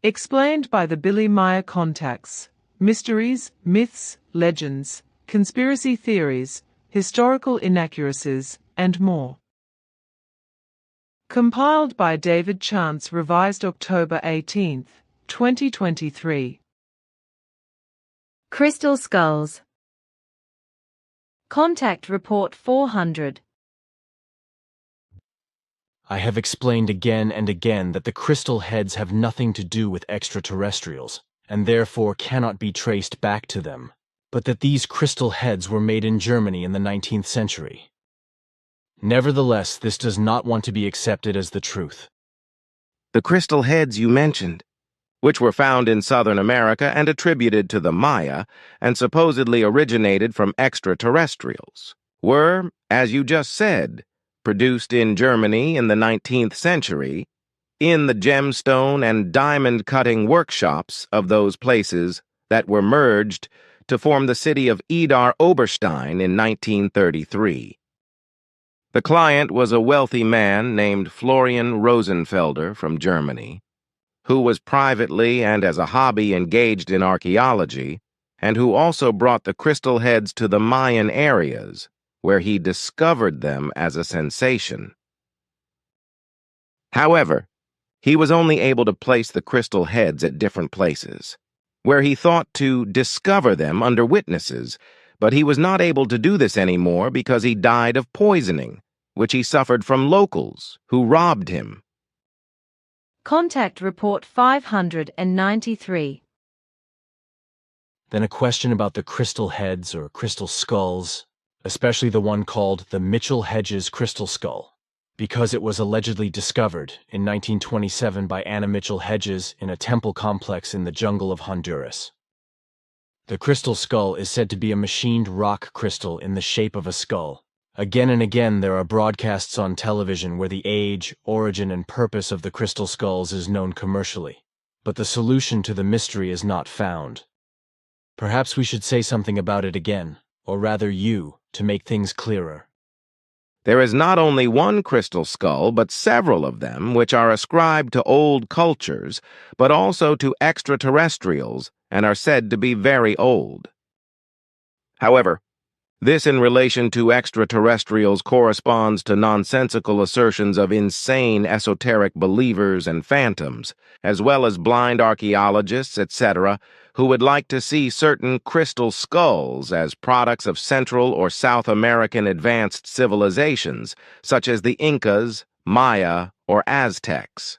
Explained by the Billy Meier contacts. Mysteries, myths, legends, conspiracy theories, historical inaccuracies, and more. Compiled by David Chance, revised October 18, 2023. Crystal skulls. Contact Report 400. I have explained again and again that the crystal heads have nothing to do with extraterrestrials, and therefore cannot be traced back to them, but that these crystal heads were made in Germany in the 19th century. Nevertheless, this does not want to be accepted as the truth. The crystal heads you mentioned, which were found in Southern America and attributed to the Maya, and supposedly originated from extraterrestrials, were, as you just said, produced in Germany in the 19th century, in the gemstone and diamond-cutting workshops of those places that were merged to form the city of Idar Oberstein in 1933. The client was a wealthy man named Florian Rosenfelder from Germany, who was privately and as a hobby engaged in archaeology, and who also brought the crystal heads to the Mayan areas, where he discovered them as a sensation. However, he was only able to place the crystal heads at different places, where he thought to discover them under witnesses, but he was not able to do this anymore because he died of poisoning, which he suffered from locals who robbed him. Contact Report 593. Then a question about the crystal heads or crystal skulls, especially the one called the Mitchell-Hedges crystal skull, because it was allegedly discovered in 1927 by Anna Mitchell-Hedges in a temple complex in the jungle of Honduras. The crystal skull is said to be a machined rock crystal in the shape of a skull. Again and again there are broadcasts on television where the age, origin, and purpose of the crystal skulls is known commercially, but the solution to the mystery is not found. Perhaps we should say something about it again, or rather you, to make things clearer. There is not only one crystal skull, but several of them, which are ascribed to old cultures, but also to extraterrestrials, and are said to be very old. However, this in relation to extraterrestrials corresponds to nonsensical assertions of insane esoteric believers and phantoms, as well as blind archaeologists, etc., who would like to see certain crystal skulls as products of Central or South American advanced civilizations, such as the Incas, Maya, or Aztecs.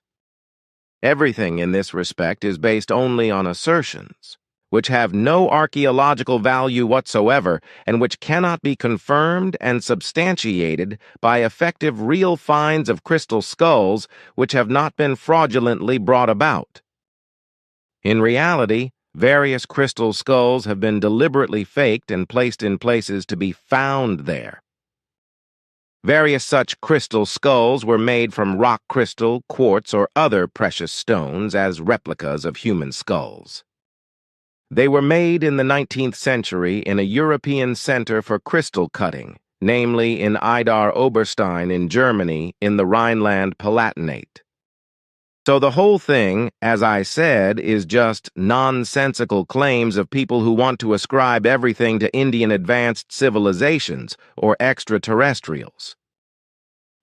Everything in this respect is based only on assertions, which have no archaeological value whatsoever and which cannot be confirmed and substantiated by effective real finds of crystal skulls which have not been fraudulently brought about. In reality, various crystal skulls have been deliberately faked and placed in places to be found there. Various such crystal skulls were made from rock crystal, quartz, or other precious stones as replicas of human skulls. They were made in the 19th century in a European center for crystal cutting, namely in Idar Oberstein in Germany in the Rhineland-Palatinate. So the whole thing, as I said, is just nonsensical claims of people who want to ascribe everything to Indian advanced civilizations or extraterrestrials.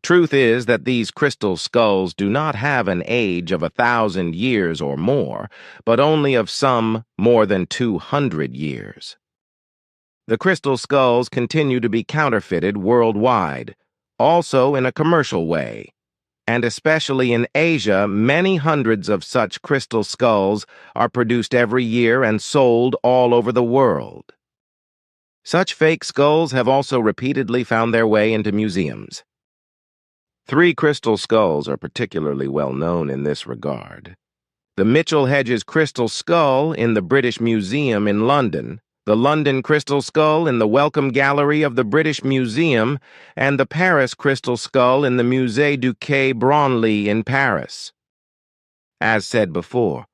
Truth is that these crystal skulls do not have an age of 1,000 years or more, but only of some more than 200 years. The crystal skulls continue to be counterfeited worldwide, also in a commercial way, and especially in Asia, many hundreds of such crystal skulls are produced every year and sold all over the world. Such fake skulls have also repeatedly found their way into museums. 3 crystal skulls are particularly well known in this regard. The Mitchell-Hedges crystal skull in the British Museum in London, the London crystal skull in the Welcome Gallery of the British Museum, and the Paris crystal skull in the Musée du Quai Branly in Paris. As said before,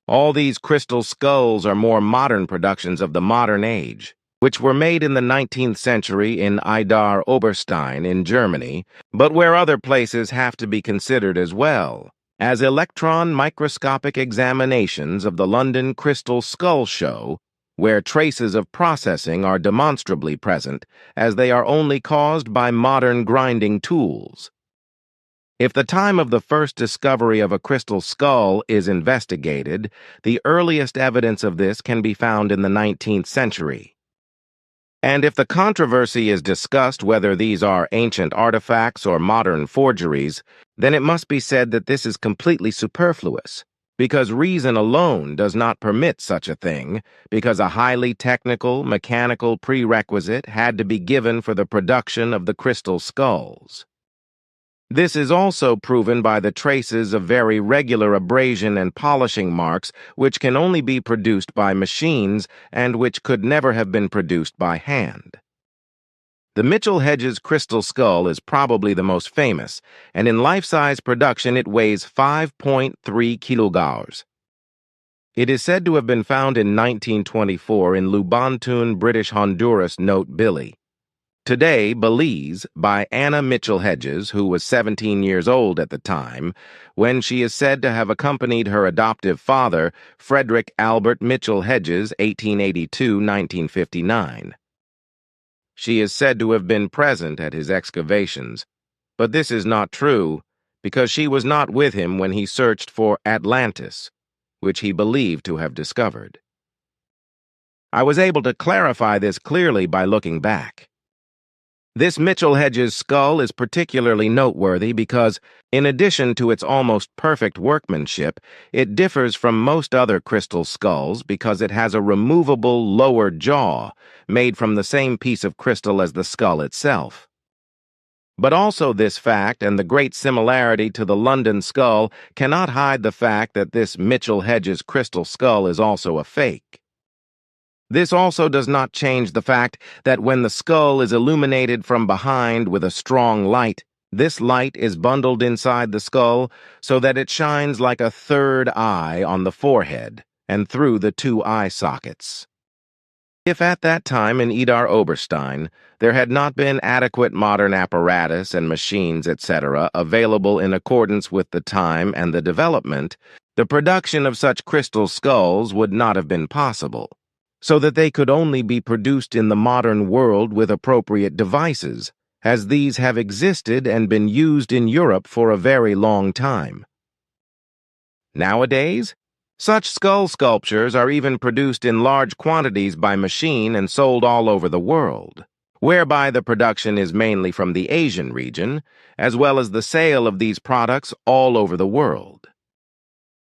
all these crystal skulls are more modern productions of the modern age, which were made in the 19th century in Idar Oberstein in Germany, but where other places have to be considered as well, as electron microscopic examinations of the London Crystal Skull show, where traces of processing are demonstrably present, as they are only caused by modern grinding tools. If the time of the first discovery of a crystal skull is investigated, the earliest evidence of this can be found in the 19th century. And if the controversy is discussed whether these are ancient artifacts or modern forgeries, then it must be said that this is completely superfluous, because reason alone does not permit such a thing, because a highly technical, mechanical prerequisite had to be given for the production of the crystal skulls. This is also proven by the traces of very regular abrasion and polishing marks which can only be produced by machines and which could never have been produced by hand. The Mitchell-Hedges crystal skull is probably the most famous, and in life-size production it weighs 5.3 kilograms. It is said to have been found in 1924 in Lubantun, British Honduras, note Billy. Today, Belize, by Anna Mitchell-Hedges, who was 17 years old at the time, when she is said to have accompanied her adoptive father, Frederick Albert Mitchell-Hedges, 1882-1959. She is said to have been present at his excavations, but this is not true, because she was not with him when he searched for Atlantis, which he believed to have discovered. I was able to clarify this clearly by looking back. This Mitchell-Hedges skull is particularly noteworthy because, in addition to its almost perfect workmanship, it differs from most other crystal skulls because it has a removable lower jaw made from the same piece of crystal as the skull itself. But also this fact and the great similarity to the London skull cannot hide the fact that this Mitchell-Hedges crystal skull is also a fake. This also does not change the fact that when the skull is illuminated from behind with a strong light, this light is bundled inside the skull so that it shines like a third eye on the forehead and through the two eye sockets. If at that time in Idar Oberstein there had not been adequate modern apparatus and machines, etc., available in accordance with the time and the development, the production of such crystal skulls would not have been possible, so that they could only be produced in the modern world with appropriate devices, as these have existed and been used in Europe for a very long time. Nowadays, such skull sculptures are even produced in large quantities by machine and sold all over the world, whereby the production is mainly from the Asian region, as well as the sale of these products all over the world.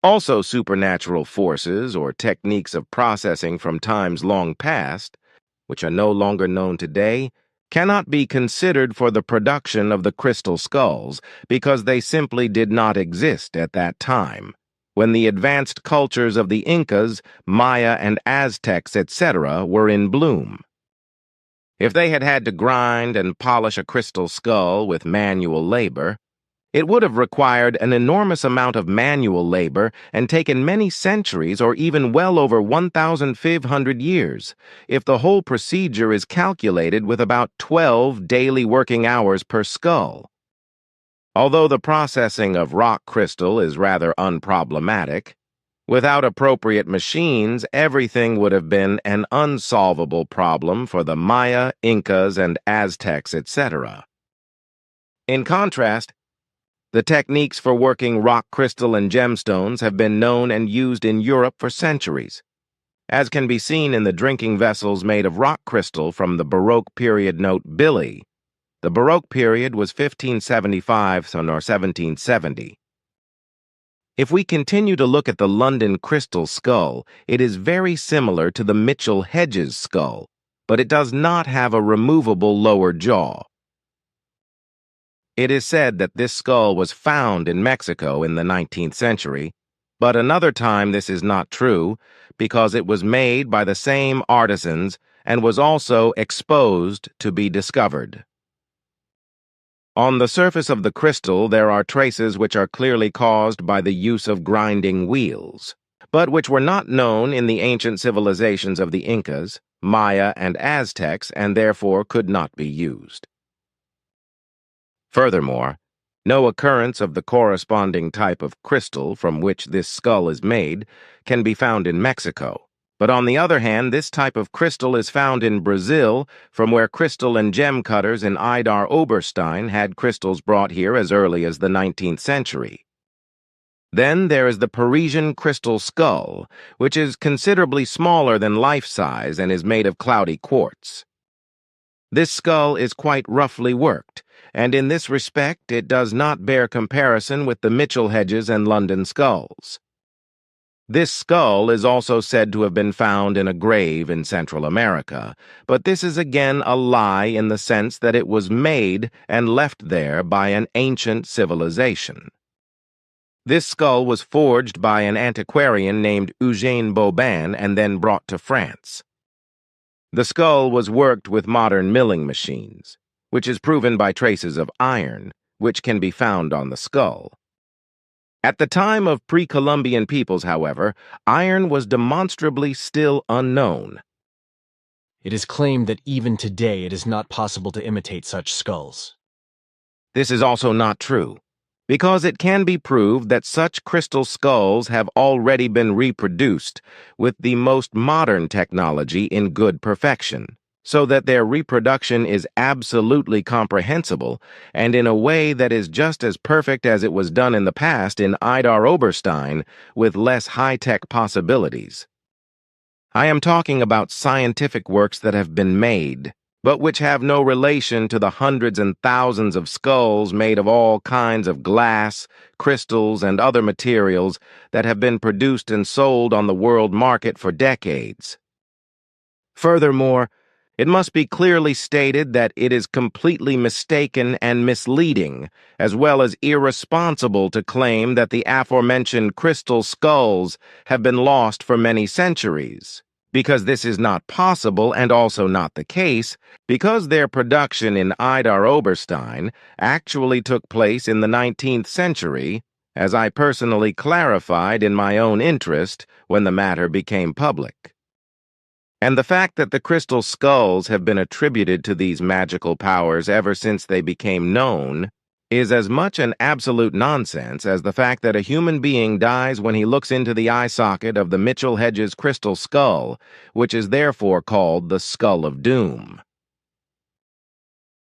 Also, supernatural forces or techniques of processing from times long past, which are no longer known today, cannot be considered for the production of the crystal skulls because they simply did not exist at that time, when the advanced cultures of the Incas, Maya, and Aztecs, etc., were in bloom. If they had had to grind and polish a crystal skull with manual labor, it would have required an enormous amount of manual labor and taken many centuries or even well over 1,500 years, if the whole procedure is calculated with about 12 daily working hours per skull. Although the processing of rock crystal is rather unproblematic, without appropriate machines, everything would have been an unsolvable problem for the Maya, Incas, and Aztecs, etc. In contrast, the techniques for working rock crystal and gemstones have been known and used in Europe for centuries, as can be seen in the drinking vessels made of rock crystal from the Baroque period, note Billy. The Baroque period was 1575 or 1770. If we continue to look at the London crystal skull, it is very similar to the Mitchell-Hedges skull, but it does not have a removable lower jaw. It is said that this skull was found in Mexico in the 19th century, but another time this is not true because it was made by the same artisans and was also exposed to be discovered. On the surface of the crystal there are traces which are clearly caused by the use of grinding wheels, but which were not known in the ancient civilizations of the Incas, Maya, and Aztecs and therefore could not be used. Furthermore, No occurrence of the corresponding type of crystal from which this skull is made can be found in Mexico. But on the other hand, this type of crystal is found in Brazil, from where crystal and gem cutters in Idar Oberstein had crystals brought here as early as the 19th century. Then there is the Parisian crystal skull, which is considerably smaller than life-size and is made of cloudy quartz. This skull is quite roughly worked, and in this respect it does not bear comparison with the Mitchell Hedges and London skulls. This skull is also said to have been found in a grave in Central America, but this is again a lie in the sense that it was made and left there by an ancient civilization. This skull was forged by an antiquarian named Eugène Bobin and then brought to France. The skull was worked with modern milling machines, which is proven by traces of iron, which can be found on the skull. At the time of pre-Columbian peoples, however, iron was demonstrably still unknown. It is claimed that even today it is not possible to imitate such skulls. This is also not true, because it can be proved that such crystal skulls have already been reproduced with the most modern technology in good perfection, so that their reproduction is absolutely comprehensible and in a way that is just as perfect as it was done in the past in Idar Oberstein with less high-tech possibilities. I am talking about scientific works that have been made, but which have no relation to the hundreds and thousands of skulls made of all kinds of glass, crystals, and other materials that have been produced and sold on the world market for decades. Furthermore, it must be clearly stated that it is completely mistaken and misleading, as well as irresponsible to claim that the aforementioned crystal skulls have been lost for many centuries, because this is not possible and also not the case, because their production in Idar Oberstein actually took place in the 19th century, as I personally clarified in my own interest when the matter became public. And the fact that the crystal skulls have been attributed to these magical powers ever since they became known is as much an absolute nonsense as the fact that a human being dies when he looks into the eye socket of the Mitchell Hedges crystal skull, which is therefore called the Skull of Doom.